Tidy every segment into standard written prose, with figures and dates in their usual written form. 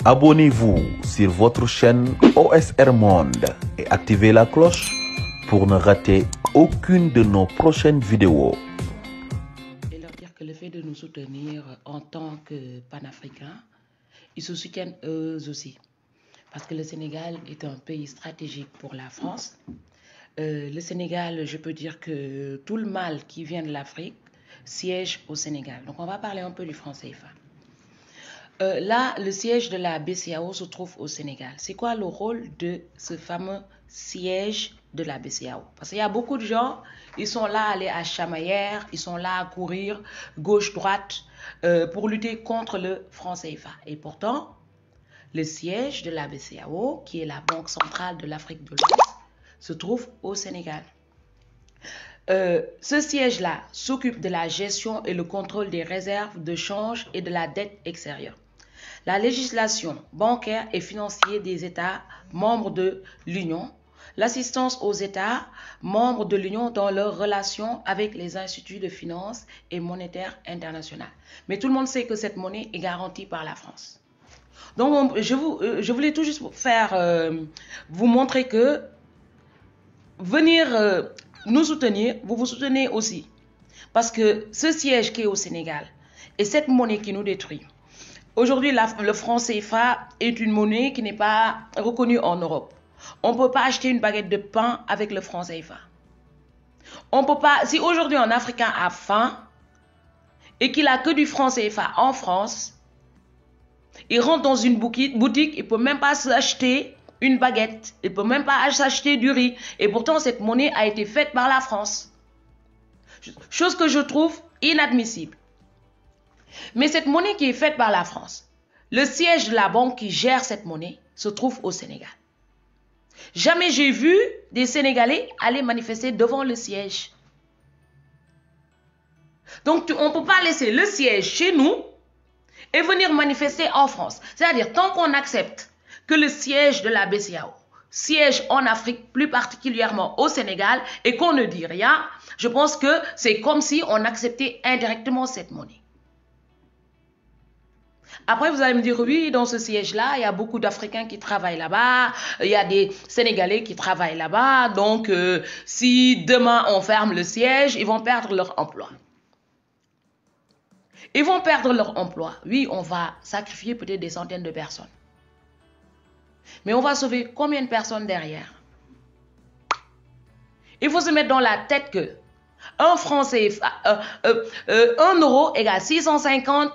Abonnez-vous sur votre chaîne OSR Monde et activez la cloche pour ne rater aucune de nos prochaines vidéos. Et leur dire que le fait de nous soutenir en tant que panafricains, ils se soutiennent eux aussi. Parce que le Sénégal est un pays stratégique pour la France. Le Sénégal, je peux dire que tout le mal qui vient de l'Afrique siège au Sénégal. Donc on va parler un peu du franc CFA. Là, le siège de la BCEAO se trouve au Sénégal. C'est quoi le rôle de ce fameux siège de la BCEAO? Parce qu'il y a beaucoup de gens, ils sont là à aller à chamaillère, ils sont là à courir gauche-droite pour lutter contre le franc CFA. Et pourtant, le siège de la BCEAO, qui est la Banque centrale de l'Afrique de l'Ouest, se trouve au Sénégal. Ce siège-là s'occupe de la gestion et le contrôle des réserves de change et de la dette extérieure. La législation bancaire et financière des États membres de l'Union, l'assistance aux États membres de l'Union dans leurs relations avec les instituts de finance et monétaire internationale. Mais tout le monde sait que cette monnaie est garantie par la France. Donc, je voulais tout juste vous montrer que venir nous soutenir, vous vous soutenez aussi. Parce que ce siège qui est au Sénégal et cette monnaie qui nous détruit. Aujourd'hui, le franc CFA est une monnaie qui n'est pas reconnue en Europe. On ne peut pas acheter une baguette de pain avec le franc CFA. On peut pas, si aujourd'hui un Africain a faim et qu'il a que du franc CFA en France, il rentre dans une boutique, il ne peut même pas s'acheter une baguette, il ne peut même pas s'acheter du riz. Et pourtant, cette monnaie a été faite par la France. Chose que je trouve inadmissible. Mais cette monnaie qui est faite par la France, le siège de la banque qui gère cette monnaie se trouve au Sénégal. Jamais j'ai vu des Sénégalais aller manifester devant le siège. Donc, on ne peut pas laisser le siège chez nous et venir manifester en France. C'est-à-dire, tant qu'on accepte que le siège de la BCEAO siège en Afrique, plus particulièrement au Sénégal, et qu'on ne dit rien, je pense que c'est comme si on acceptait indirectement cette monnaie. Après, vous allez me dire, oui, dans ce siège-là, il y a beaucoup d'Africains qui travaillent là-bas, il y a des Sénégalais qui travaillent là-bas, donc si demain on ferme le siège, ils vont perdre leur emploi. Ils vont perdre leur emploi. Oui, on va sacrifier peut-être des centaines de personnes. Mais on va sauver combien de personnes derrière? Il faut se mettre dans la tête que un franc CFA, 1 euro égale 650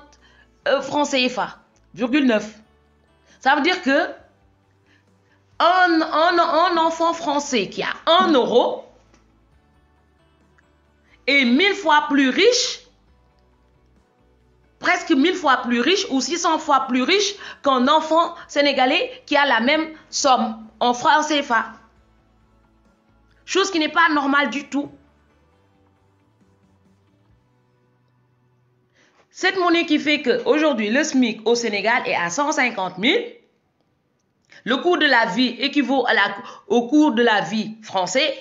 francs CFA, 9. Ça veut dire que un enfant français qui a 1 euro est 1000 fois plus riche, presque 1000 fois plus riche ou 600 fois plus riche qu'un enfant sénégalais qui a la même somme en francs CFA. Chose qui n'est pas normale du tout. Cette monnaie qui fait qu'aujourd'hui, le SMIC au Sénégal est à 150 000. Le coût de la vie équivaut au coût de la vie français.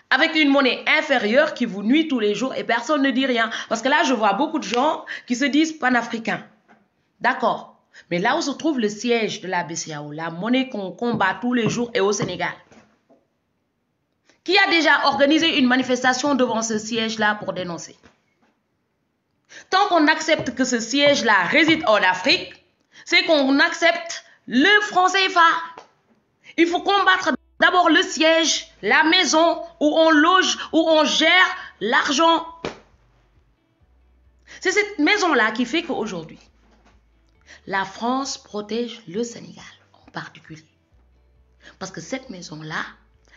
Avec une monnaie inférieure qui vous nuit tous les jours et personne ne dit rien. Parce que là, je vois beaucoup de gens qui se disent panafricains. D'accord. Mais là où se trouve le siège de la BCEAO, la monnaie qu'on combat tous les jours est au Sénégal. Qui a déjà organisé une manifestation devant ce siège-là pour dénoncer? Tant qu'on accepte que ce siège-là réside en Afrique, c'est qu'on accepte le franc CFA. Il faut combattre d'abord le siège, la maison où on loge, où on gère l'argent. C'est cette maison-là qui fait qu'aujourd'hui, la France protège le Sénégal en particulier. Parce que cette maison-là,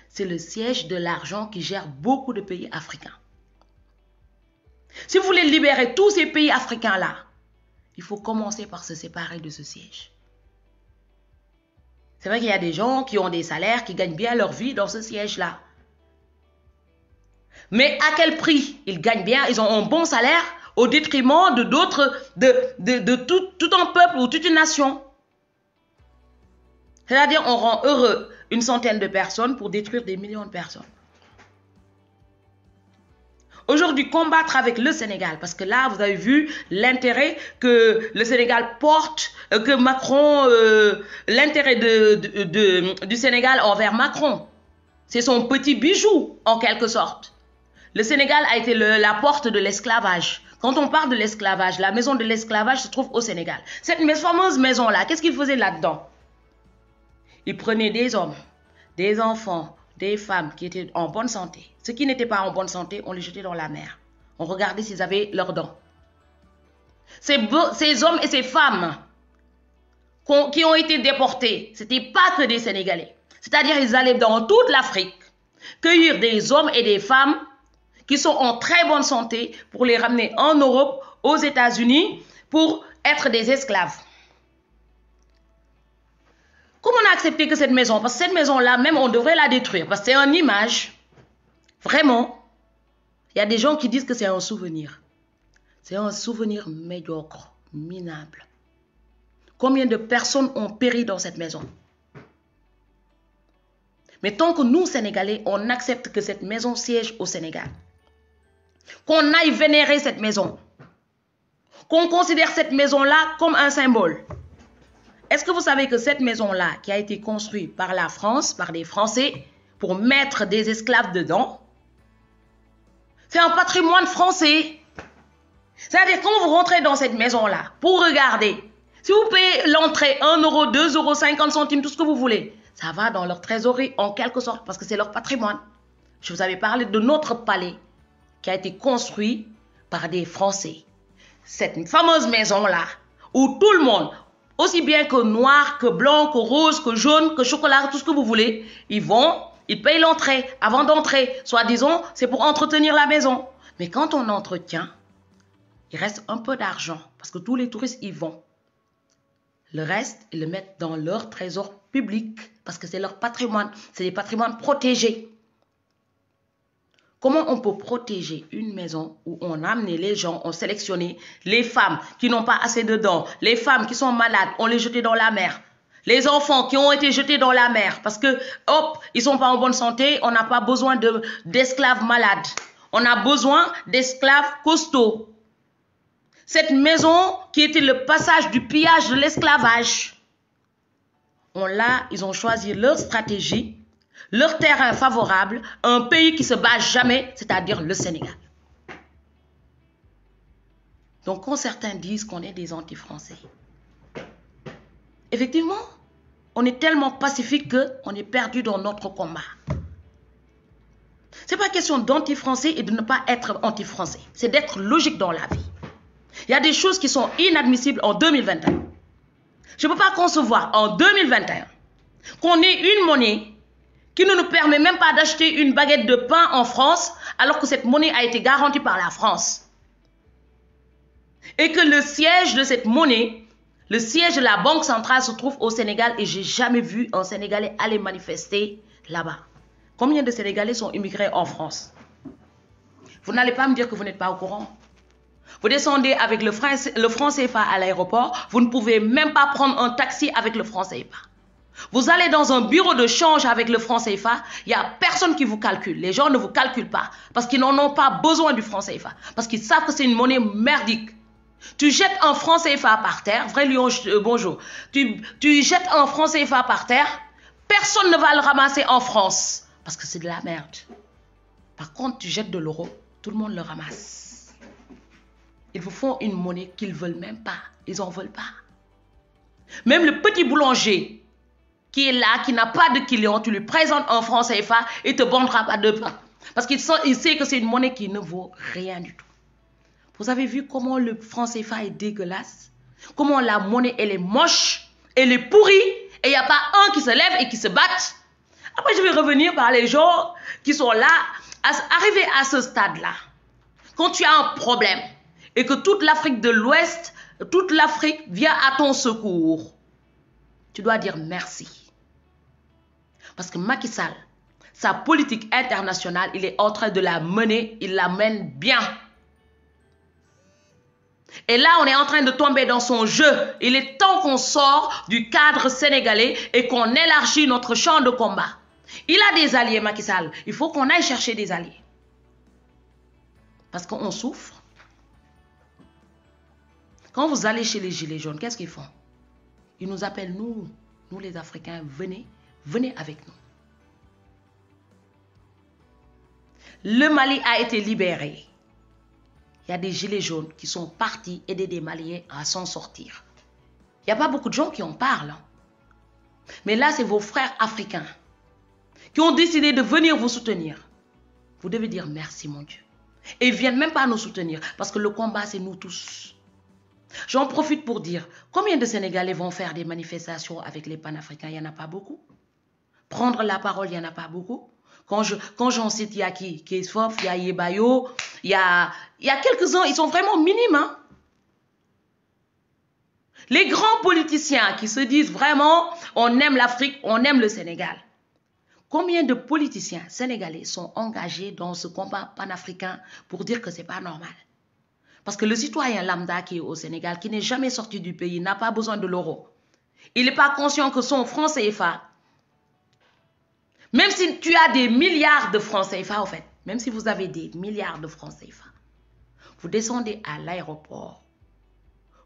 c'est le siège de l'argent qui gère beaucoup de pays africains. Si vous voulez libérer tous ces pays africains-là, il faut commencer par se séparer de ce siège. C'est vrai qu'il y a des gens qui ont des salaires, qui gagnent bien leur vie dans ce siège-là. Mais à quel prix? Ils gagnent bien, ils ont un bon salaire au détriment de d'autres, de tout un peuple ou toute une nation. C'est-à-dire on rend heureux une centaine de personnes pour détruire des millions de personnes. aujourd'hui combattre avec le Sénégal, parce que là, vous avez vu l'intérêt que le Sénégal porte, que Macron, l'intérêt du Sénégal envers Macron. C'est son petit bijou, en quelque sorte. Le Sénégal a été la porte de l'esclavage. Quand on parle de l'esclavage, la maison de l'esclavage se trouve au Sénégal. Cette fameuse maison-là, qu'est-ce qu'il faisait là-dedans? Il prenait des hommes, des enfants, des femmes qui étaient en bonne santé. Ceux qui n'étaient pas en bonne santé, on les jetait dans la mer. On regardait s'ils avaient leurs dents. Ces hommes et ces femmes qui ont été déportés, ce n'étaient pas que des Sénégalais. C'est-à-dire qu'ils allaient dans toute l'Afrique cueillir des hommes et des femmes qui sont en très bonne santé pour les ramener en Europe, aux États-Unis, pour être des esclaves. Comment on a accepté que cette maison, parce que cette maison-là, même on devrait la détruire, parce que c'est une image. Vraiment, il y a des gens qui disent que c'est un souvenir. C'est un souvenir médiocre, minable. Combien de personnes ont péri dans cette maison? Mais tant que nous, Sénégalais, on accepte que cette maison siège au Sénégal, qu'on aille vénérer cette maison, qu'on considère cette maison-là comme un symbole. Est-ce que vous savez que cette maison-là, qui a été construite par la France, par des Français, pour mettre des esclaves dedans, c'est un patrimoine français. C'est-à-dire, quand vous rentrez dans cette maison-là, pour regarder, si vous payez l'entrée 1 euro, 2 euros, 50 centimes, tout ce que vous voulez, ça va dans leur trésorerie en quelque sorte, parce que c'est leur patrimoine. Je vous avais parlé de notre palais, qui a été construit par des Français. Cette fameuse maison-là, où tout le monde, aussi bien que noir, que blanc, que rose, que jaune, que chocolat, tout ce que vous voulez, ils payent l'entrée. Avant d'entrer, soi-disant, c'est pour entretenir la maison. Mais quand on entretient, il reste un peu d'argent, parce que tous les touristes y vont. Le reste, ils le mettent dans leur trésor public, parce que c'est leur patrimoine, c'est des patrimoines protégés. Comment on peut protéger une maison où on a amené les gens, on a sélectionné les femmes qui n'ont pas assez de dents, les femmes qui sont malades, on les jetait dans la mer, les enfants qui ont été jetés dans la mer parce que, hop, ils ne sont pas en bonne santé, on n'a pas besoin d'esclaves malades, on a besoin d'esclaves costauds. Cette maison qui était le passage du pillage de l'esclavage, ils ont choisi leur stratégie, leur terrain favorable, un pays qui se bat jamais, c'est-à-dire le Sénégal. Donc quand certains disent qu'on est des anti-français, effectivement, on est tellement pacifique qu'on est perdu dans notre combat. Ce n'est pas question d'anti-français et de ne pas être anti-français, c'est d'être logique dans la vie. Il y a des choses qui sont inadmissibles en 2021. Je ne peux pas concevoir en 2021 qu'on ait une monnaie qui ne nous permet même pas d'acheter une baguette de pain en France, alors que cette monnaie a été garantie par la France. Et que le siège de cette monnaie, le siège de la Banque centrale se trouve au Sénégal et je n'ai jamais vu un Sénégalais aller manifester là-bas. Combien de Sénégalais sont immigrés en France? Vous n'allez pas me dire que vous n'êtes pas au courant. Vous descendez avec le franc CFA à l'aéroport, vous ne pouvez même pas prendre un taxi avec le franc CFA. Vous allez dans un bureau de change avec le franc CFA, il n'y a personne qui vous calcule. Les gens ne vous calculent pas parce qu'ils n'en ont pas besoin du franc CFA. Parce qu'ils savent que c'est une monnaie merdique. Tu jettes un franc CFA par terre, vrai Lyon, bonjour. Tu jettes un franc CFA par terre, personne ne va le ramasser en France parce que c'est de la merde. Par contre, tu jettes de l'euro, tout le monde le ramasse. Ils vous font une monnaie qu'ils ne veulent même pas. Ils n'en veulent pas. Même le petit boulanger qui est là, qui n'a pas de client, tu lui présentes un franc CFA et ne te vendra pas de pain. Parce qu'il sait que c'est une monnaie qui ne vaut rien du tout. Vous avez vu comment le franc CFA est dégueulasse? Comment la monnaie, elle est moche, elle est pourrie, et il n'y a pas un qui se lève et qui se batte. Après, je vais revenir par les gens qui sont là, arrivés à ce stade-là. Quand tu as un problème et que toute l'Afrique de l'Ouest, toute l'Afrique vient à ton secours, tu dois dire merci. Parce que Macky Sall, sa politique internationale, il est en train de la mener, il la mène bien. Et là, on est en train de tomber dans son jeu. Il est temps qu'on sort du cadre sénégalais et qu'on élargit notre champ de combat. Il a des alliés, Macky Sall. Il faut qu'on aille chercher des alliés. Parce qu'on souffre. Quand vous allez chez les Gilets jaunes, qu'est-ce qu'ils font? Ils nous appellent, nous les Africains, venez avec nous. Le Mali a été libéré. Il y a des Gilets jaunes qui sont partis aider des Maliens à s'en sortir. Il n'y a pas beaucoup de gens qui en parlent. Mais là, c'est vos frères africains qui ont décidé de venir vous soutenir. Vous devez dire merci, mon Dieu. Et ils ne viennent même pas nous soutenir parce que le combat, c'est nous tous. J'en profite pour dire, combien de Sénégalais vont faire des manifestations avec les panafricains? Il n'y en a pas beaucoup. Prendre la parole, il n'y en a pas beaucoup. Quand j'en cite, il y a qui? Kesfof, il y a Yebayo, il y a quelques-uns, ils sont vraiment minimes. Hein? Les grands politiciens qui se disent vraiment, on aime l'Afrique, on aime le Sénégal. Combien de politiciens sénégalais sont engagés dans ce combat panafricain pour dire que ce n'est pas normal? Parce que le citoyen lambda qui est au Sénégal, qui n'est jamais sorti du pays, n'a pas besoin de l'euro. Il n'est pas conscient que son franc CFA, même si tu as des milliards de francs CFA, en fait, même si vous avez des milliards de francs CFA, vous descendez à l'aéroport,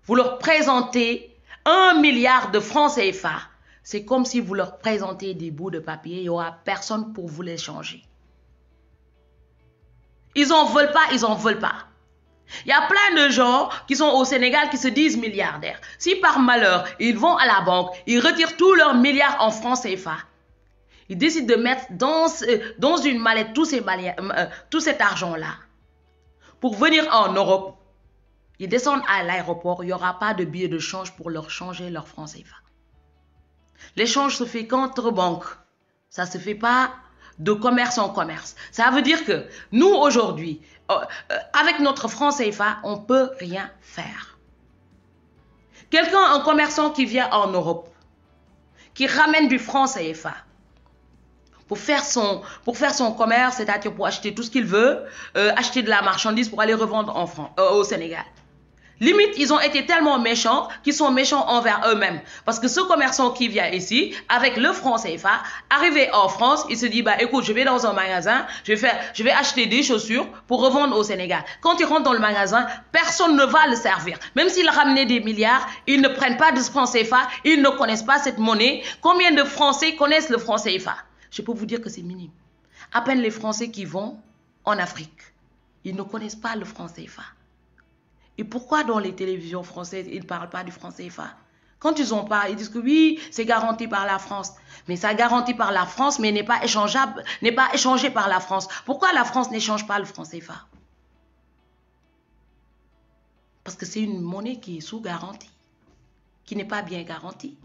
vous leur présentez 1 milliard de francs CFA, c'est comme si vous leur présentez des bouts de papier, il n'y aura personne pour vous les changer. Ils n'en veulent pas, ils n'en veulent pas. Il y a plein de gens qui sont au Sénégal qui se disent milliardaires. Si par malheur, ils vont à la banque, ils retirent tous leurs milliards en francs CFA, ils décident de mettre dans une mallette tout cet argent-là pour venir en Europe. Ils descendent à l'aéroport, il n'y aura pas de billets de change pour leur changer leur franc CFA. L'échange se fait qu'entre banques. Ça ne se fait pas de commerce en commerce. Ça veut dire que nous, aujourd'hui, avec notre franc CFA, on ne peut rien faire. Quelqu'un, un commerçant qui vient en Europe, qui ramène du franc CFA, pour faire son commerce, c'est-à-dire pour acheter tout ce qu'il veut, acheter de la marchandise pour aller revendre au Sénégal. Limite, ils ont été tellement méchants qu'ils sont méchants envers eux-mêmes. Parce que ce commerçant qui vient ici, avec le franc CFA, arrivé en France, il se dit, bah écoute, je vais dans un magasin, je vais acheter des chaussures pour revendre au Sénégal. Quand il rentre dans le magasin, personne ne va le servir. Même s'il ramenait des milliards, ils ne prennent pas de franc CFA, ils ne connaissent pas cette monnaie. Combien de Français connaissent le franc CFA? Je peux vous dire que c'est minime. À peine les Français qui vont en Afrique, ils ne connaissent pas le franc CFA. Et pourquoi dans les télévisions françaises, ils ne parlent pas du franc CFA? Quand ils en parlent, ils disent que oui, c'est garanti par la France. Mais ça garantit par la France, mais n'est pas échangeable, n'est pas échangé par la France. Pourquoi la France n'échange pas le franc CFA? Parce que c'est une monnaie qui est sous garantie, qui n'est pas bien garantie.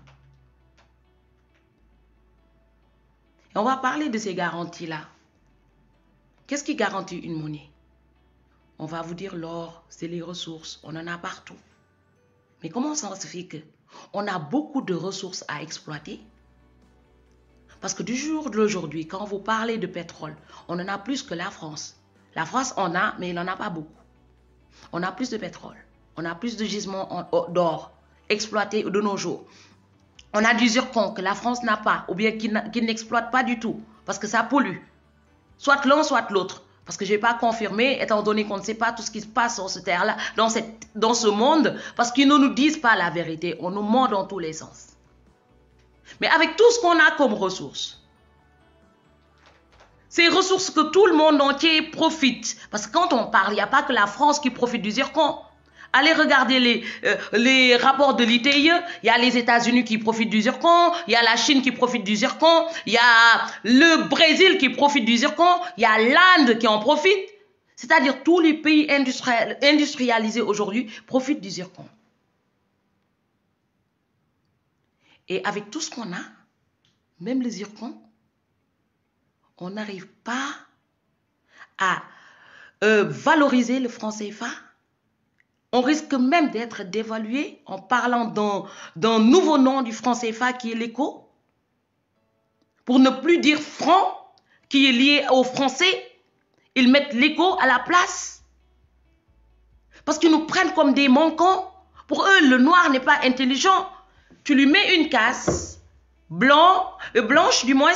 Et on va parler de ces garanties-là. Qu'est-ce qui garantit une monnaie? On va vous dire l'or, c'est les ressources, on en a partout. Mais comment ça se fait qu'on a beaucoup de ressources à exploiter? Parce que du jour d'aujourd'hui, quand vous parlez de pétrole, on en a plus que la France. La France en a, mais il n'en a pas beaucoup. On a plus de pétrole, on a plus de gisements d'or exploités de nos jours. On a du zircon que la France n'a pas, ou bien qu'il n'exploite pas du tout, parce que ça pollue. Soit l'un, soit l'autre. Parce que je n'ai pas confirmé, étant donné qu'on ne sait pas tout ce qui se passe sur ce terre-là, dans ce monde, parce qu'ils ne nous disent pas la vérité, on nous ment dans tous les sens. Mais avec tout ce qu'on a comme ressources, ces ressources que tout le monde entier profite, parce que quand on parle, il n'y a pas que la France qui profite du zircon. Allez regarder les rapports de l'ITIE, il y a les États-Unis qui profitent du zircon, il y a la Chine qui profite du zircon, il y a le Brésil qui profite du zircon, il y a l'Inde qui en profite. C'est-à-dire tous les pays industrialisés aujourd'hui profitent du zircon. Et avec tout ce qu'on a, même le zircon, on n'arrive pas à valoriser le franc CFA. On risque même d'être dévalué en parlant d'un nouveau nom du franc CFA qui est l'éco. Pour ne plus dire franc, qui est lié au français, ils mettent l'éco à la place. Parce qu'ils nous prennent comme des manquants. Pour eux, le noir n'est pas intelligent. Tu lui mets une casse blanche du moins.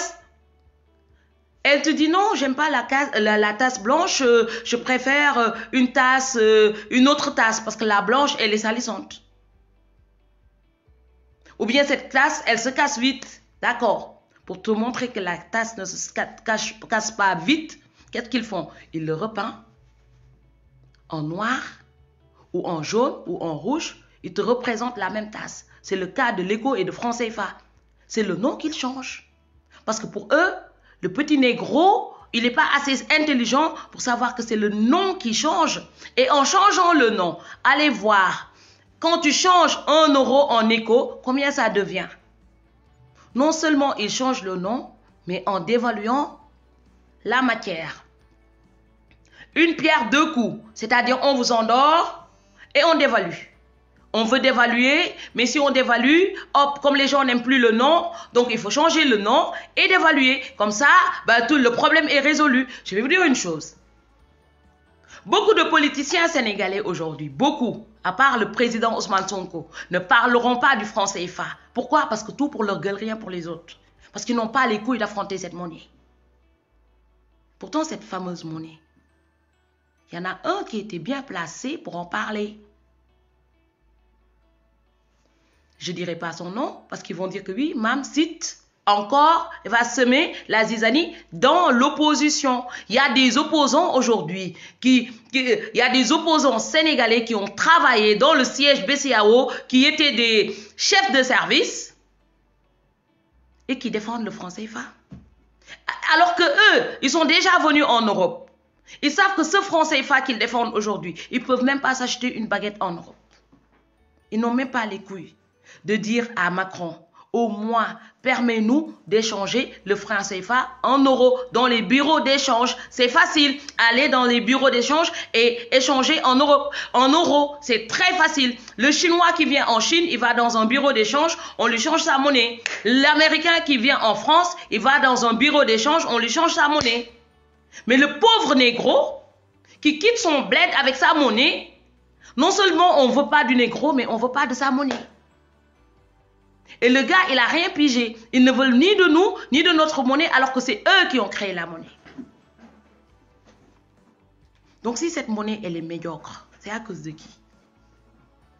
Elle te dit non, j'aime pas la tasse blanche, je préfère une autre tasse parce que la blanche, elle est salissante. Ou bien cette tasse, elle se casse vite. D'accord. Pour te montrer que la tasse ne se casse pas vite, qu'est-ce qu'ils font? Ils le repeignent en noir ou en jaune ou en rouge. Ils te représentent la même tasse. C'est le cas de l'Eco et de Franc CFA. C'est le nom qu'ils changent. Parce que pour eux, le petit négro, il n'est pas assez intelligent pour savoir que c'est le nom qui change. Et en changeant le nom, allez voir, quand tu changes 1 euro en éco, combien ça devient? Non seulement ils changent le nom, mais en dévaluant la matière. Une pierre, 2 coups. C'est-à-dire, on vous endort et on dévalue. On veut dévaluer, mais si on dévalue, hop, comme les gens n'aiment plus le nom, donc il faut changer le nom et dévaluer. Comme ça, tout le problème est résolu. Je vais vous dire une chose. Beaucoup de politiciens sénégalais aujourd'hui, beaucoup, à part le président Ousmane Sonko, ne parleront pas du franc CFA. Pourquoi? Parce que tout pour leur gueule, rien pour les autres. Parce qu'ils n'ont pas les couilles d'affronter cette monnaie. Pourtant, cette fameuse monnaie, il y en a un qui était bien placé pour en parler. Je ne dirai pas son nom parce qu'ils vont dire que oui, Mam cite encore, va semer la zizanie dans l'opposition. Il y a des opposants aujourd'hui, il y a des opposants sénégalais qui ont travaillé dans le siège BCEAO, qui étaient des chefs de service et qui défendent le franc CFA. Alors que eux, ils sont déjà venus en Europe. Ils savent que ce franc CFA qu'ils défendent aujourd'hui, ils ne peuvent même pas s'acheter une baguette en Europe. Ils n'ont même pas les couilles de dire à Macron, au moins, permets-nous d'échanger le franc CFA en euros dans les bureaux d'échange. C'est facile, aller dans les bureaux d'échange et échanger en euros. En euros, c'est très facile. Le Chinois qui vient en Chine, il va dans un bureau d'échange, on lui change sa monnaie. L'Américain qui vient en France, il va dans un bureau d'échange, on lui change sa monnaie. Mais le pauvre négro qui quitte son bled avec sa monnaie, non seulement on ne veut pas du négro, mais on ne veut pas de sa monnaie. Et le gars, il n'a rien pigé. Ils ne veulent ni de nous, ni de notre monnaie, alors que c'est eux qui ont créé la monnaie. Donc si cette monnaie, elle est médiocre, c'est à cause de qui?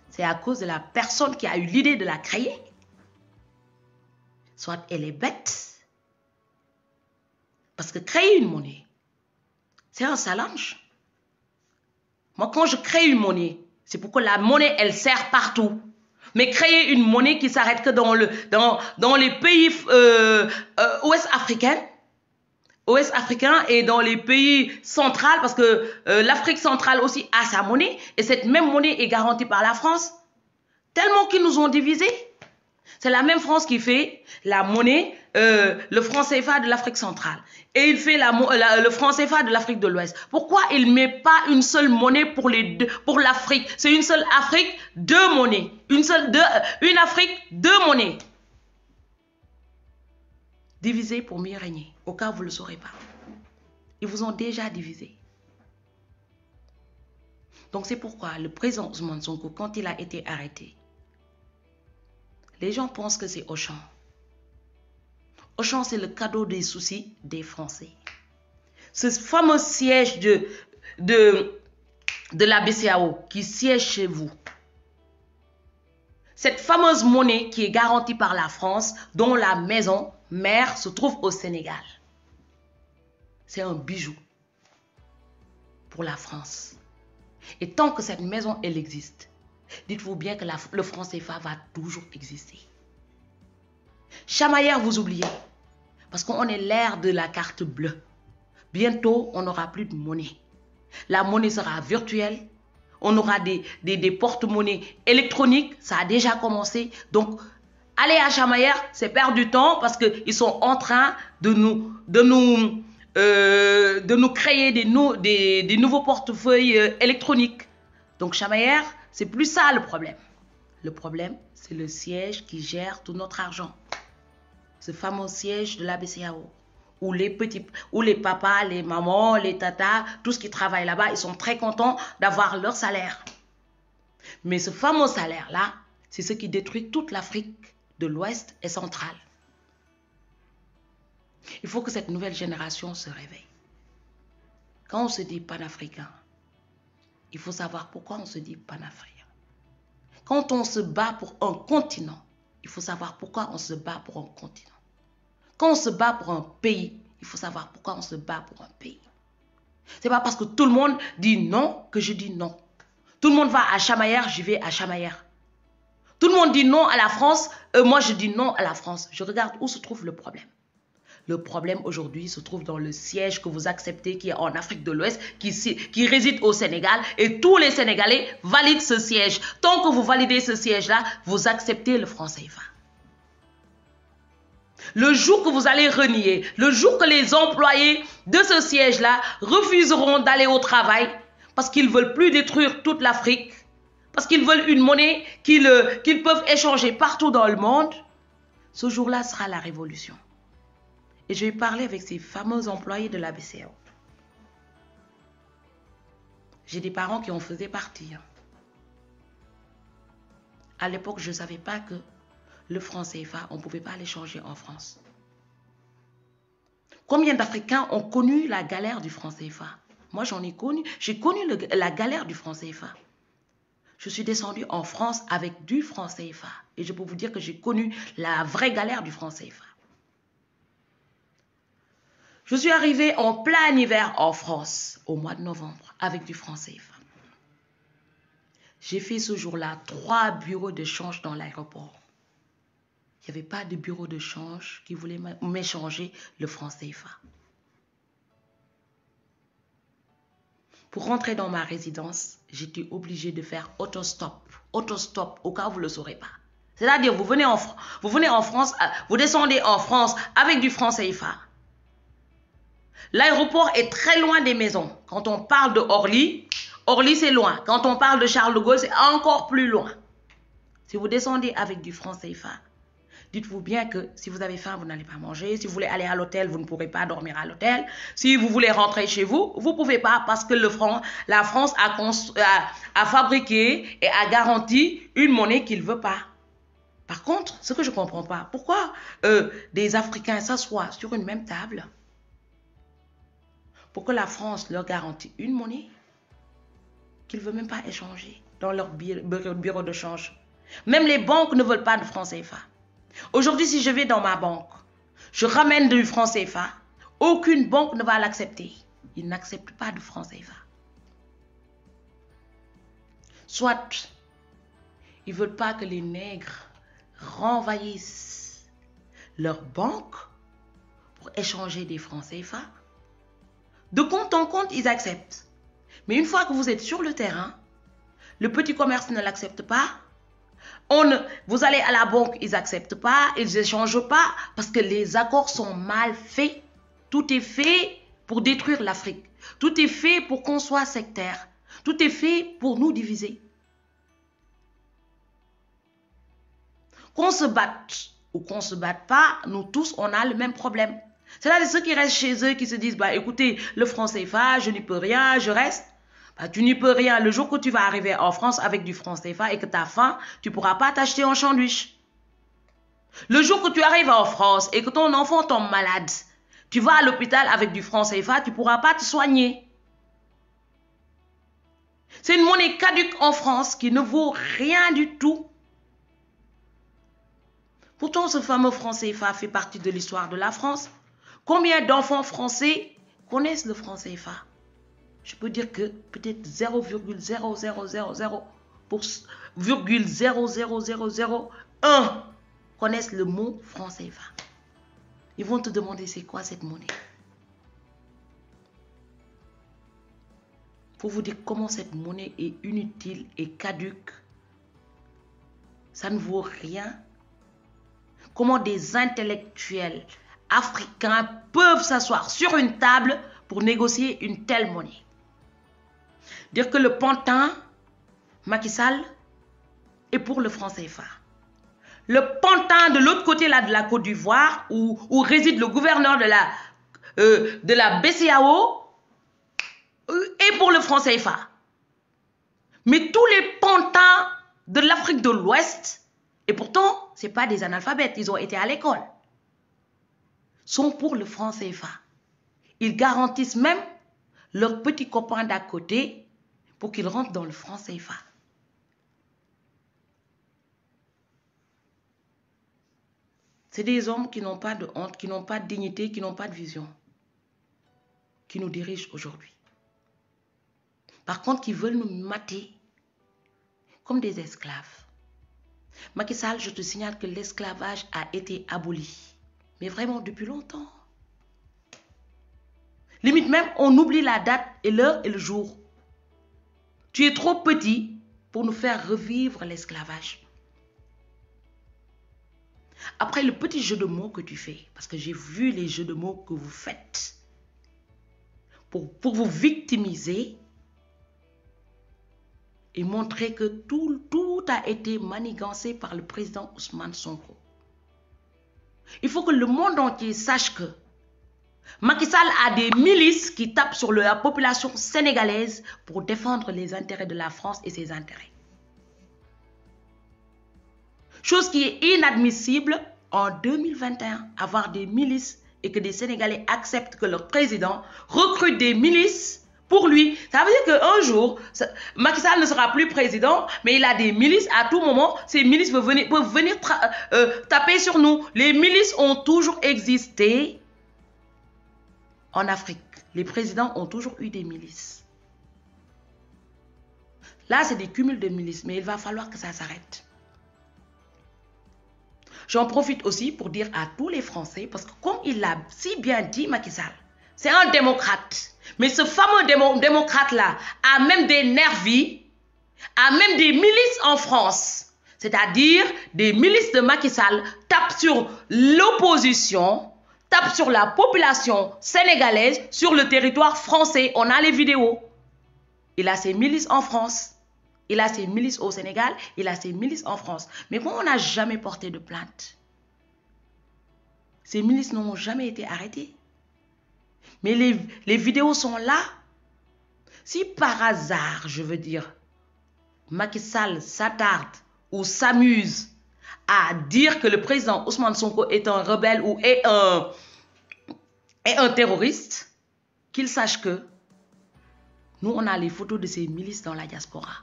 C'est à cause de la personne qui a eu l'idée de la créer. Soit elle est bête. Parce que créer une monnaie, c'est un challenge. Moi, quand je crée une monnaie, c'est pour que la monnaie, elle sert partout. Mais créer une monnaie qui s'arrête que dans les pays ouest africains et dans les pays centraux, parce que l'Afrique centrale aussi a sa monnaie, et cette même monnaie est garantie par la France. Tellement qu'ils nous ont divisés. C'est la même France qui fait la monnaie, le franc CFA de l'Afrique centrale. Et il fait le franc CFA de l'Afrique de l'Ouest. Pourquoi il ne met pas une seule monnaie pour l'Afrique? C'est une seule Afrique, 2 monnaies. Une Afrique, 2 monnaies. Divisé pour mieux régner. Au cas où vous ne le saurez pas. Ils vous ont déjà divisé. Donc c'est pourquoi le président Ousmane Sonko, quand il a été arrêté, les gens pensent que c'est Auchan. Auchan, c'est le cadeau des soucis des Français. Ce fameux siège de la BCEAO qui siège chez vous. Cette fameuse monnaie qui est garantie par la France, dont la maison mère se trouve au Sénégal. C'est un bijou pour la France. Et tant que cette maison, elle existe, dites-vous bien que le franc CFA va toujours exister. Chamaillère, vous oubliez. Parce qu'on est l'ère de la carte bleue. Bientôt, on n'aura plus de monnaie. La monnaie sera virtuelle. On aura des porte-monnaies électroniques. Ça a déjà commencé. Donc, aller à Chamaillère, c'est perdre du temps parce qu'ils sont en train de nous créer des nouveaux portefeuilles électroniques. Donc, Chamaillère, c'est plus ça le problème. Le problème, c'est le siège qui gère tout notre argent. Ce fameux siège de la BCEAO. Où les papas, les mamans, les tatas, tous qui travaillent là-bas, ils sont très contents d'avoir leur salaire. Mais ce fameux salaire-là, c'est ce qui détruit toute l'Afrique de l'Ouest et centrale. Il faut que cette nouvelle génération se réveille. Quand on se dit panafricain, il faut savoir pourquoi on se dit panafricain. Quand on se bat pour un continent, il faut savoir pourquoi on se bat pour un continent. Quand on se bat pour un pays, il faut savoir pourquoi on se bat pour un pays. Ce n'est pas parce que tout le monde dit non que je dis non. Tout le monde va à Chamaillère, j'y vais à Chamaillère. Tout le monde dit non à la France, moi je dis non à la France. Je regarde où se trouve le problème. Le problème aujourd'hui se trouve dans le siège que vous acceptez qui est en Afrique de l'Ouest, qui réside au Sénégal, et tous les Sénégalais valident ce siège. Tant que vous validez ce siège-là, vous acceptez le franc CFA. Le jour que vous allez renier, le jour que les employés de ce siège-là refuseront d'aller au travail parce qu'ils ne veulent plus détruire toute l'Afrique, parce qu'ils veulent une monnaie qu'ils peuvent échanger partout dans le monde, ce jour-là sera la révolution. Et je vais parler avec ces fameux employés de la BCEAO. J'ai des parents qui en faisaient partie. À l'époque, je ne savais pas que le franc CFA, on ne pouvait pas l'échanger en France. Combien d'Africains ont connu la galère du franc CFA? Moi, j'en ai connu. J'ai connu la galère du franc CFA. Je suis descendue en France avec du franc CFA. Et je peux vous dire que j'ai connu la vraie galère du franc CFA. Je suis arrivée en plein hiver en France, au mois de novembre, avec du franc CFA. J'ai fait ce jour-là 3 bureaux de change dans l'aéroport. Il n'y avait pas de bureau de change qui voulait m'échanger le franc CFA. Pour rentrer dans ma résidence, j'étais obligée de faire autostop. Autostop, au cas où vous ne le saurez pas. C'est-à-dire, vous venez en France, vous descendez en France avec du franc CFA. L'aéroport est très loin des maisons. Quand on parle de Orly, Orly c'est loin. Quand on parle de Charles de Gaulle, c'est encore plus loin. Si vous descendez avec du franc CFA, dites-vous bien que si vous avez faim, vous n'allez pas manger. Si vous voulez aller à l'hôtel, vous ne pourrez pas dormir à l'hôtel. Si vous voulez rentrer chez vous, vous ne pouvez pas parce que la France a fabriqué et a garanti une monnaie qu'il ne veut pas. Par contre, ce que je ne comprends pas, pourquoi des Africains s'assoient sur une même table pour que la France leur garantisse une monnaie qu'ils ne veulent même pas échanger dans leur bureau de change. Même les banques ne veulent pas de franc CFA. Aujourd'hui, si je vais dans ma banque, je ramène du franc CFA, aucune banque ne va l'accepter. Ils n'acceptent pas de franc CFA. Soit, ils ne veulent pas que les nègres renvahissent leur banque pour échanger des francs CFA. De compte en compte, ils acceptent. Mais une fois que vous êtes sur le terrain, le petit commerce ne l'accepte pas. Vous allez à la banque, ils n'acceptent pas, ils n'échangent pas parce que les accords sont mal faits. Tout est fait pour détruire l'Afrique. Tout est fait pour qu'on soit sectaire. Tout est fait pour nous diviser. Qu'on se batte ou qu'on ne se batte pas, nous tous, on a le même problème. C'est là ceux qui restent chez eux qui se disent, bah écoutez, le franc CFA, je n'y peux rien, je reste. Bah, tu n'y peux rien. Le jour que tu vas arriver en France avec du franc CFA et que tu as faim, tu ne pourras pas t'acheter un sandwich. Le jour que tu arrives en France et que ton enfant tombe malade, tu vas à l'hôpital avec du franc CFA, tu ne pourras pas te soigner. C'est une monnaie caduque en France qui ne vaut rien du tout. Pourtant, ce fameux franc CFA fait partie de l'histoire de la France. Combien d'enfants français connaissent le franc CFA? Je peux dire que peut-être 0,0001 connaissent le mot franc CFA. Ils vont te demander c'est quoi cette monnaie. Pour vous dire comment cette monnaie est inutile et caduque. Ça ne vaut rien. Comment des intellectuels africains peuvent s'asseoir sur une table pour négocier une telle monnaie. Dire que le pantin, Macky Sall, est pour le franc CFA. Le pantin de l'autre côté là, de la Côte d'Ivoire, où réside le gouverneur de la BCEAO, est pour le franc CFA. Mais tous les pantins de l'Afrique de l'Ouest, et pourtant, ce n'est pas des analphabètes, ils ont été à l'école, sont pour le franc CFA. Ils garantissent même leurs petits copains d'à côté pour qu'ils rentrent dans le franc CFA. C'est des hommes qui n'ont pas de honte, qui n'ont pas de dignité, qui n'ont pas de vision, qui nous dirigent aujourd'hui. Par contre, qui veulent nous mater comme des esclaves. Macky Sall, je te signale que l'esclavage a été aboli. Mais vraiment depuis longtemps. Limite même, on oublie la date et l'heure et le jour. Tu es trop petit pour nous faire revivre l'esclavage. Après le petit jeu de mots que tu fais, parce que j'ai vu les jeux de mots que vous faites, pour vous victimiser et montrer que tout a été manigancé par le président Ousmane Sonko. Il faut que le monde entier sache que Macky Sall a des milices qui tapent sur la population sénégalaise pour défendre les intérêts de la France et ses intérêts. Chose qui est inadmissible en 2021, avoir des milices et que des Sénégalais acceptent que leur président recrute des milices pour lui. Ça veut dire qu'un jour, Macky Sall ne sera plus président, mais il a des milices à tout moment. Ces milices peuvent venir taper sur nous. Les milices ont toujours existé en Afrique. Les présidents ont toujours eu des milices. Là, c'est des cumuls de milices, mais il va falloir que ça s'arrête. J'en profite aussi pour dire à tous les Français, parce que comme il l'a si bien dit, Macky Sall, c'est un démocrate. Mais ce fameux démocrate-là a même des nervis, a même des milices en France. C'est-à-dire des milices de Macky Sall tapent sur l'opposition, tapent sur la population sénégalaise, sur le territoire français. On a les vidéos. Il a ses milices en France. Il a ses milices au Sénégal, il a ses milices en France. Mais bon, on n'a jamais porté de plainte. Ces milices n'ont jamais été arrêtées. Mais les vidéos sont là. Si par hasard, je veux dire, Macky Sall s'attarde ou s'amuse à dire que le président Ousmane Sonko est un rebelle ou est un terroriste, qu'il sache que nous, on a les photos de ces milices dans la diaspora.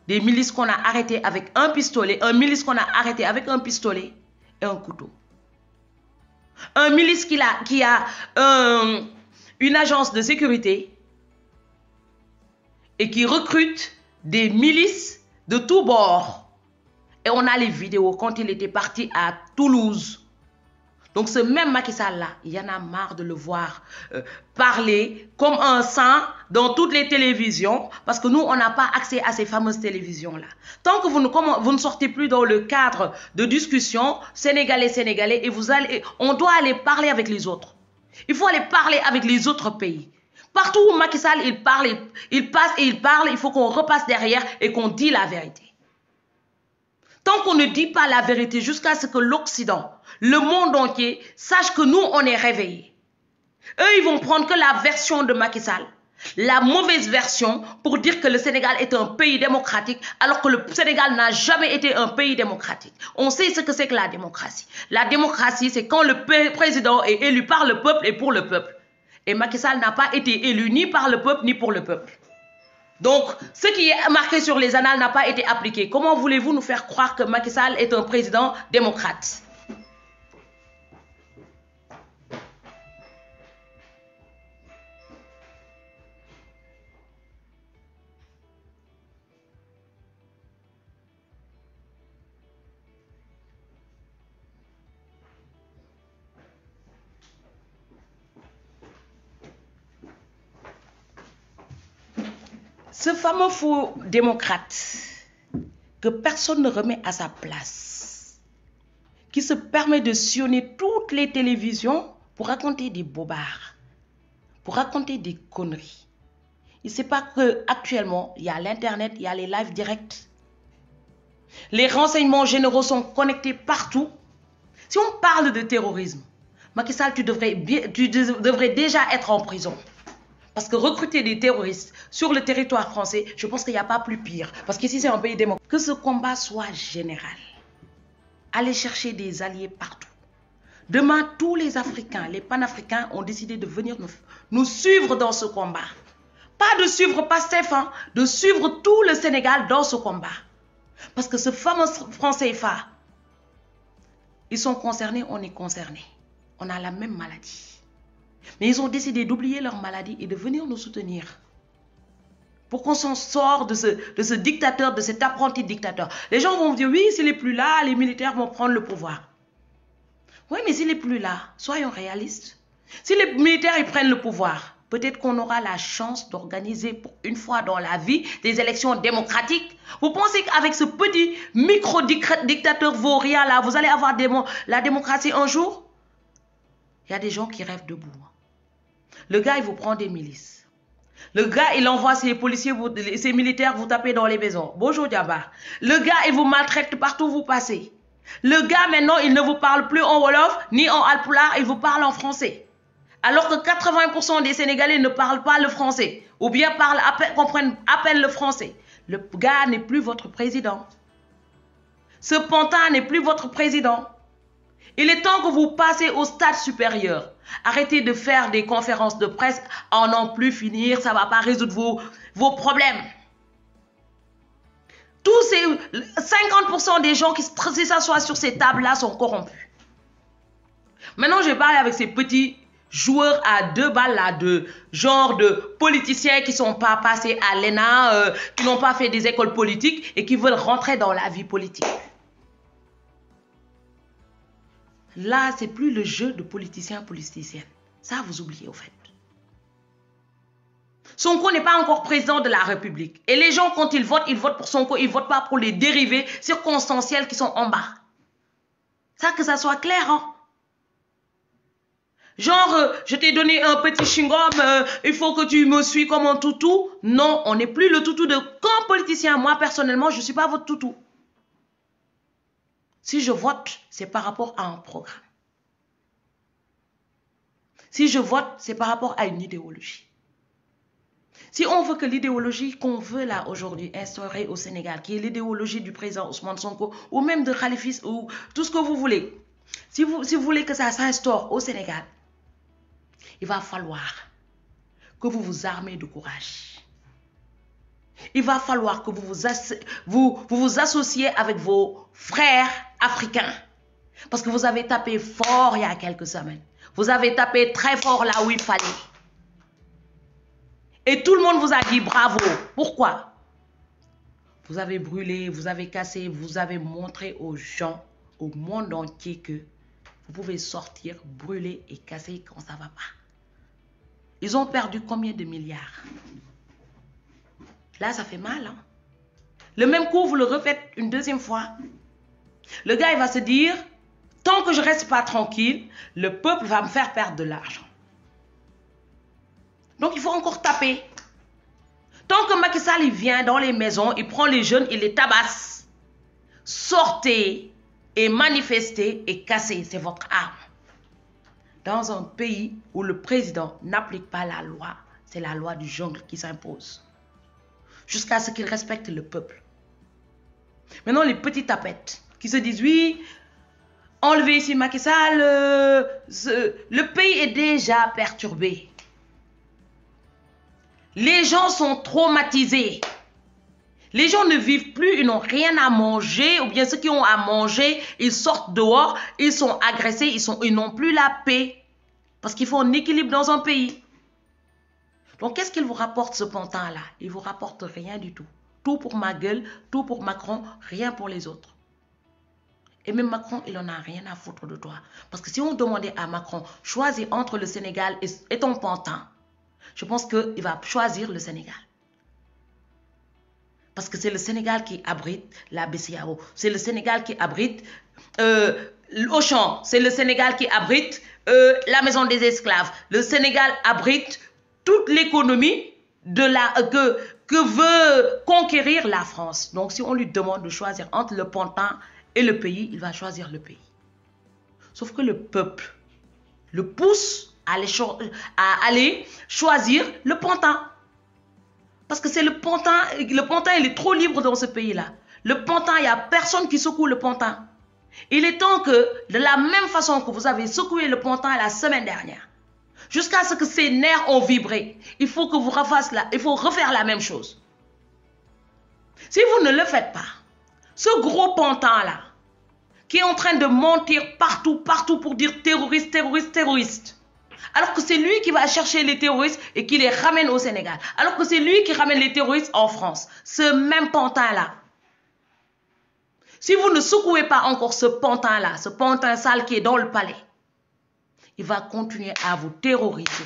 Des milices qu'on a arrêtées avec un pistolet, un milice qu'on a arrêté avec un pistolet et un couteau. Un milice qui a une agence de sécurité et qui recrute des milices de tous bords. Et on a les vidéos quand il était parti à Toulouse. Donc ce même Macky Sall-là, il y en a marre de le voir parler comme un saint dans toutes les télévisions, parce que nous, on n'a pas accès à ces fameuses télévisions-là. Tant que vous ne sortez plus dans le cadre de discussion sénégalais, et on doit aller parler avec les autres. Il faut aller parler avec les autres pays. Partout où Macky Sall, il parle, il passe et il parle, il faut qu'on repasse derrière et qu'on dise la vérité. Tant qu'on ne dit pas la vérité jusqu'à ce que l'Occident, le monde entier, sache que nous, on est réveillés. Eux, ils vont prendre que la version de Macky Sall, la mauvaise version, pour dire que le Sénégal est un pays démocratique, alors que le Sénégal n'a jamais été un pays démocratique. On sait ce que c'est que la démocratie. La démocratie, c'est quand le président est élu par le peuple et pour le peuple. Et Macky Sall n'a pas été élu ni par le peuple ni pour le peuple. Donc, ce qui est marqué sur les annales n'a pas été appliqué. Comment voulez-vous nous faire croire que Macky Sall est un président démocrate? Ce fameux faux démocrate que personne ne remet à sa place, qui se permet de sillonner toutes les télévisions pour raconter des bobards, pour raconter des conneries. Il ne sait pas qu'actuellement, il y a l'Internet, il y a les lives directs. Les renseignements généraux sont connectés partout. Si on parle de terrorisme, Macky Sall, tu devrais déjà être en prison. Parce que recruter des terroristes sur le territoire français, je pense qu'il n'y a pas plus pire. Parce qu'ici, c'est un pays démocratique. Que ce combat soit général. Allez chercher des alliés partout. Demain, tous les Africains, les panafricains ont décidé de venir nous suivre dans ce combat. Pas de suivre Pastef, hein, de suivre tout le Sénégal dans ce combat. Parce que ce fameux franc CFA, ils sont concernés, on est concernés. On a la même maladie. Mais ils ont décidé d'oublier leur maladie et de venir nous soutenir. Pour qu'on s'en sorte de ce dictateur, de cet apprenti dictateur. Les gens vont dire, oui, s'il n'est plus là, les militaires vont prendre le pouvoir. Oui, mais s'il n'est plus là, soyons réalistes. Si les militaires ils prennent le pouvoir, peut-être qu'on aura la chance d'organiser pour une fois dans la vie des élections démocratiques. Vous pensez qu'avec ce petit micro-dictateur vaurien là, vous allez avoir la démocratie un jour? Il y a des gens qui rêvent debout. Le gars, il vous prend des milices. Le gars, il envoie ses policiers, ses militaires vous taper dans les maisons. Bonjour Diaba. Le gars, il vous maltraite partout où vous passez. Le gars, maintenant, il ne vous parle plus en Wolof, ni en Alpulaar, il vous parle en français. Alors que 80% des Sénégalais ne parlent pas le français. Ou bien comprennent à peine le français. Le gars n'est plus votre président. Ce pantin n'est plus votre président. Il est temps que vous passez au stade supérieur. Arrêtez de faire des conférences de presse à n'en plus finir. Ça ne va pas résoudre vos problèmes. Tous ces 50% des gens qui s'assoient sur ces tables-là sont corrompus. Maintenant, je vais parler avec ces petits joueurs à 2 balles là, de genre de politiciens qui ne sont pas passés à l'ENA, qui n'ont pas fait des écoles politiques et qui veulent rentrer dans la vie politique. Là, c'est plus le jeu de politiciens-politiciennes. Ça, vous oubliez au fait. Sonko n'est pas encore président de la République. Et les gens, quand ils votent pour Sonko, ils ne votent pas pour les dérivés circonstanciels qui sont en bas. Ça, que ça soit clair, hein. Genre, je t'ai donné un petit chewing-gum, il faut que tu me suis comme un toutou. Non, on n'est plus le toutou de qu'un politicien. Moi, personnellement, je ne suis pas votre toutou. Si je vote, c'est par rapport à un programme. Si je vote, c'est par rapport à une idéologie. Si on veut que l'idéologie qu'on veut là aujourd'hui instaurer au Sénégal, qui est l'idéologie du président Ousmane Sonko, ou même de Khalifis, ou tout ce que vous voulez, si vous voulez que ça s'instaure au Sénégal, il va falloir que vous vous armez de courage. Il va falloir que vous vous associez avec vos frères africains. Parce que vous avez tapé fort il y a quelques semaines. Vous avez tapé très fort là où il fallait. Et tout le monde vous a dit bravo. Pourquoi? Vous avez brûlé, vous avez cassé, vous avez montré aux gens, au monde entier que vous pouvez sortir, brûler et casser quand ça ne va pas. Ils ont perdu combien de milliards? Là, ça fait mal. Hein? Le même coup, vous le refaites une deuxième fois. Le gars, il va se dire, tant que je ne reste pas tranquille, le peuple va me faire perdre de l'argent. Donc, il faut encore taper. Tant que Macky Sall, il vient dans les maisons, il prend les jeunes, il les tabasse. Sortez et manifestez et cassez. C'est votre arme. Dans un pays où le président n'applique pas la loi, c'est la loi du jungle qui s'impose. Jusqu'à ce qu'il respecte le peuple. Maintenant, les petits tapettes qui se disent, oui, enlevez ici Macky Sall, le pays est déjà perturbé. Les gens sont traumatisés. Les gens ne vivent plus, ils n'ont rien à manger, ou bien ceux qui ont à manger, ils sortent dehors, ils sont agressés, ils n'ont plus la paix. Parce qu'il faut un équilibre dans un pays. Donc, qu'est-ce qu'il vous rapporte ce pantin-là? Il ne vous rapporte rien du tout. Tout pour ma gueule, tout pour Macron, rien pour les autres. Et même Macron, il n'en a rien à foutre de toi. Parce que si on demandait à Macron, choisis entre le Sénégal et ton pantin, je pense qu'il va choisir le Sénégal. Parce que c'est le Sénégal qui abrite la BCEAO. C'est le Sénégal qui abrite Auchan. C'est le Sénégal qui abrite la maison des esclaves. Le Sénégal abrite toute l'économie que veut conquérir la France. Donc, si on lui demande de choisir entre le pantin et le pays, il va choisir le pays. Sauf que le peuple le pousse à aller choisir le pantin. Parce que c'est le pantin, il est trop libre dans ce pays-là. Le pantin, il n'y a personne qui secoue le pantin. Il est temps que, de la même façon que vous avez secoué le pontin la semaine dernière, jusqu'à ce que ses nerfs ont vibré, il faut que vous il faut refaire la même chose. Si vous ne le faites pas, ce gros pontin-là, qui est en train de mentir partout pour dire terroriste, terroriste, terroriste, alors que c'est lui qui va chercher les terroristes et qui les ramène au Sénégal, alors que c'est lui qui ramène les terroristes en France, ce même pantin-là. Si vous ne secouez pas encore ce pantin-là, ce pantin sale qui est dans le palais, il va continuer à vous terroriser.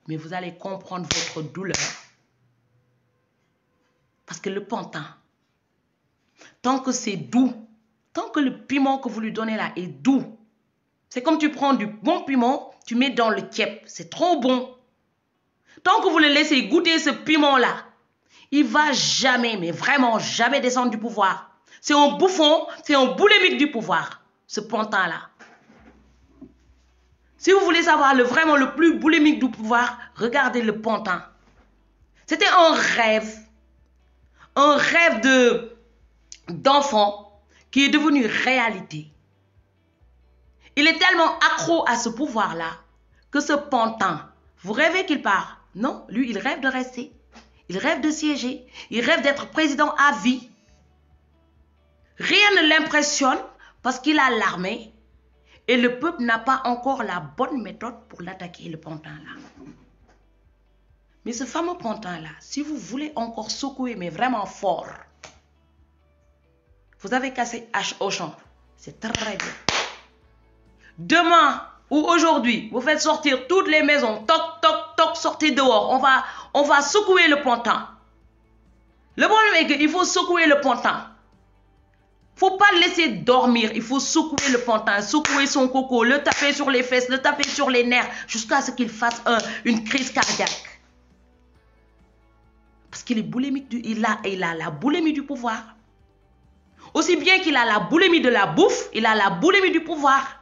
Mais vous allez comprendre votre douleur. Parce que le pantin, tant que c'est doux, tant que le piment que vous lui donnez là est doux, c'est comme tu prends du bon piment, tu mets dans le kep, c'est trop bon. Tant que vous le laissez goûter ce piment-là, il ne va jamais, mais vraiment jamais descendre du pouvoir. C'est un bouffon, c'est un boulémique du pouvoir, ce pantin-là. Si vous voulez savoir vraiment le plus boulémique du pouvoir, regardez le pantin. C'était un rêve d'enfant qui est devenu réalité. Il est tellement accro à ce pouvoir-là que ce pantin, vous rêvez qu'il part? Non, lui, il rêve de rester. Il rêve de siéger. Il rêve d'être président à vie. Rien ne l'impressionne parce qu'il a l'armée et le peuple n'a pas encore la bonne méthode pour l'attaquer, le pantin-là. Mais ce fameux pantin-là, si vous voulez encore secouer, mais vraiment fort, vous avez cassé H au champ. C'est très bien. Demain ou aujourd'hui, vous faites sortir toutes les maisons. Toc, toc, toc, sortez dehors. On va secouer le pantin. Le problème est qu'il faut secouer le pantin. Il ne faut pas le laisser dormir. Il faut secouer le pantin, secouer son coco, le taper sur les fesses, le taper sur les nerfs, jusqu'à ce qu'il fasse une crise cardiaque. Parce qu'il est boulimique, il a la boulimie du pouvoir. Aussi bien qu'il a la boulimie de la bouffe, il a la boulimie du pouvoir.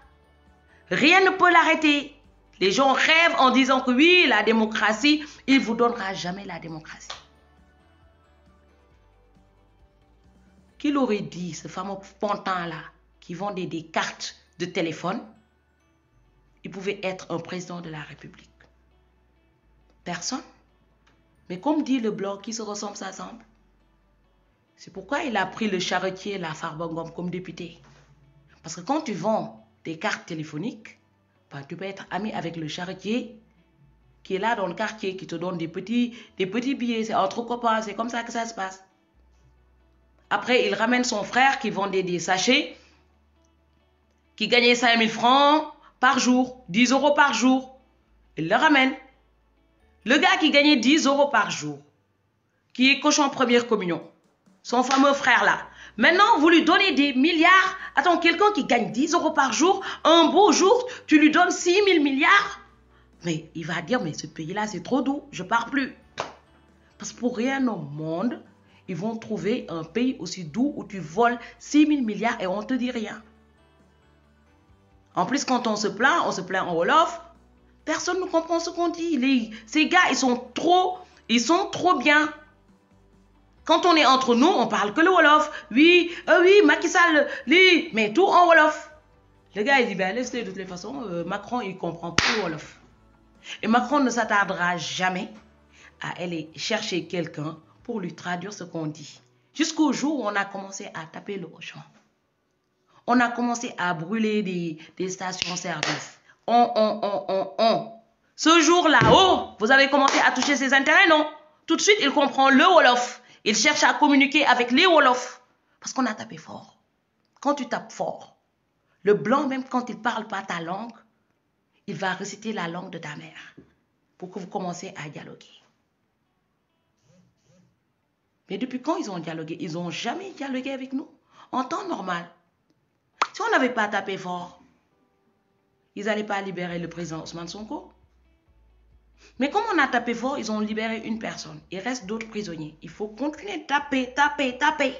Rien ne peut l'arrêter. Les gens rêvent en disant que oui, la démocratie, il ne vous donnera jamais la démocratie. Qu'il aurait dit, ce fameux pantin-là, qui vendait des cartes de téléphone, il pouvait être un président de la République? Personne. Mais comme dit le blog, qui se ressemble s'assemble. C'est pourquoi il a pris le charretier, la Farbangom, comme député. Parce que quand tu vends des cartes téléphoniques, bah, tu peux être ami avec le charretier qui est là dans le quartier, qui te donne des petits billets. C'est entre copains, c'est comme ça que ça se passe. Après, il ramène son frère qui vendait des sachets, qui gagnait 5000 francs par jour, 10 € par jour. Il le ramène. Le gars qui gagnait 10 € par jour, qui est cochon première communion, son fameux frère là. Maintenant, vous lui donnez des milliards. Attends, quelqu'un qui gagne 10 € par jour, un beau jour, tu lui donnes 6000 milliards. Mais il va dire, mais ce pays-là, c'est trop doux, je ne pars plus. Parce que pour rien au monde, ils vont trouver un pays aussi doux où tu voles 6000 milliards et on ne te dit rien. En plus, quand on se plaint en Wolof. Personne ne comprend ce qu'on dit. Ces gars, ils sont trop bien. Quand on est entre nous, on parle que le Wolof. Oui, oui, Macky Sall, lui, mais tout en Wolof. Le gars, il dit, ben laissez de toutes les façons, Macron, il comprend pas le Wolof. Et Macron ne s'attardera jamais à aller chercher quelqu'un pour lui traduire ce qu'on dit. Jusqu'au jour où on a commencé à taper le Auchan. On a commencé à brûler des stations-service. Ce jour-là, oh, vous avez commencé à toucher ses intérêts, non? Tout de suite, il comprend le Wolof. Il cherche à communiquer avec les Wolofs. Parce qu'on a tapé fort. Quand tu tapes fort, le blanc, même quand il ne parle pas ta langue, il va réciter la langue de ta mère pour que vous commenciez à dialoguer. Mais depuis quand ils ont dialogué? Ils n'ont jamais dialogué avec nous. En temps normal. Si on n'avait pas tapé fort, ils n'allaient pas libérer le président Ousmane Sonko. Mais comme on a tapé fort, ils ont libéré une personne. Il reste d'autres prisonniers. Il faut continuer de taper, taper, taper.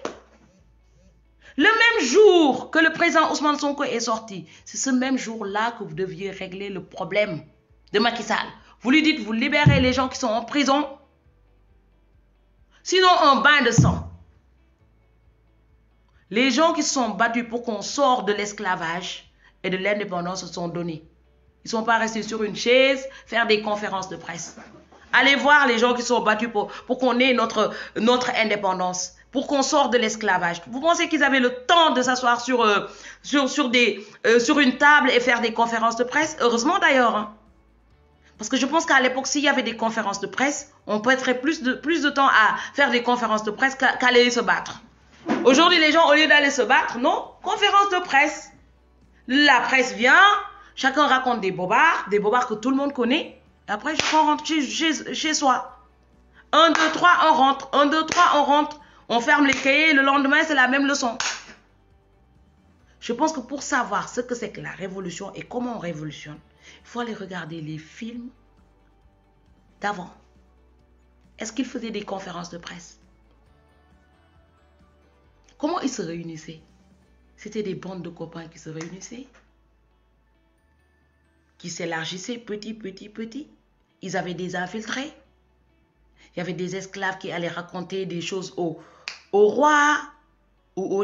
Le même jour que le président Ousmane Sonko est sorti, c'est ce même jour-là que vous deviez régler le problème de Macky Sall. Vous lui dites, vous libérez les gens qui sont en prison. Sinon, un bain de sang. Les gens qui se sont battus pour qu'on sorte de l'esclavage et de l'indépendance se sont donnés. Ils ne sont pas restés sur une chaise, faire des conférences de presse. Allez voir les gens qui se sont battus pour qu'on ait notre indépendance, pour qu'on sorte de l'esclavage. Vous pensez qu'ils avaient le temps de s'asseoir sur une table et faire des conférences de presse? Heureusement d'ailleurs. Hein. Parce que je pense qu'à l'époque, s'il y avait des conférences de presse, on perdrait plus de temps à faire des conférences de presse qu'à aller se battre. Aujourd'hui, les gens, au lieu d'aller se battre, non, conférence de presse. La presse vient, chacun raconte des bobards que tout le monde connaît. Après, on rentre chez soi. 1, 2, 3, on rentre. 1, 2, 3, on rentre. On ferme les cahiers. Le lendemain, c'est la même leçon. Je pense que pour savoir ce que c'est que la révolution et comment on révolutionne, il faut aller regarder les films d'avant. Est-ce qu'ils faisaient des conférences de presse? Comment ils se réunissaient? C'était des bandes de copains qui se réunissaient, qui s'élargissaient petit. Ils avaient des infiltrés. Il y avait des esclaves qui allaient raconter des choses au roi ou au